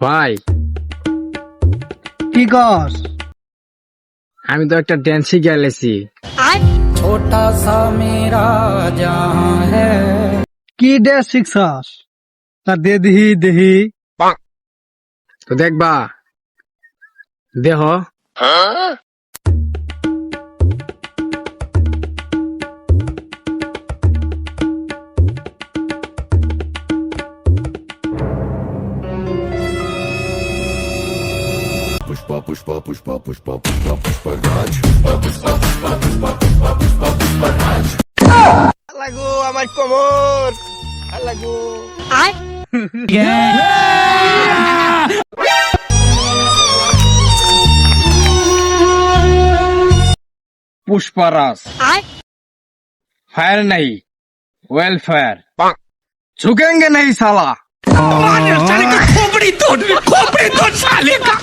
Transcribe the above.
ভাই কি কস? আমি তো একটা ড্যান্স শিখে এলেছি। छोटा सा मेरा जहां है। কি ড্যান্স শিখছস? তা দে দিহি দেহি। তো দেখবা, দেহ पुष्पा पुष्पा पुष्पा पुष्पा पुष्पा पुष्पराज पुष्पा पुष्पा पुष्पा पुष्पा पुष्पा पुष्पा पुष्पराज। লাগো আমার কোমর লাগো। पुष्पराज फायर नहीं, वेलफेयर झुकेंगे नहीं साला। खोपड़ी तोड़ साले का।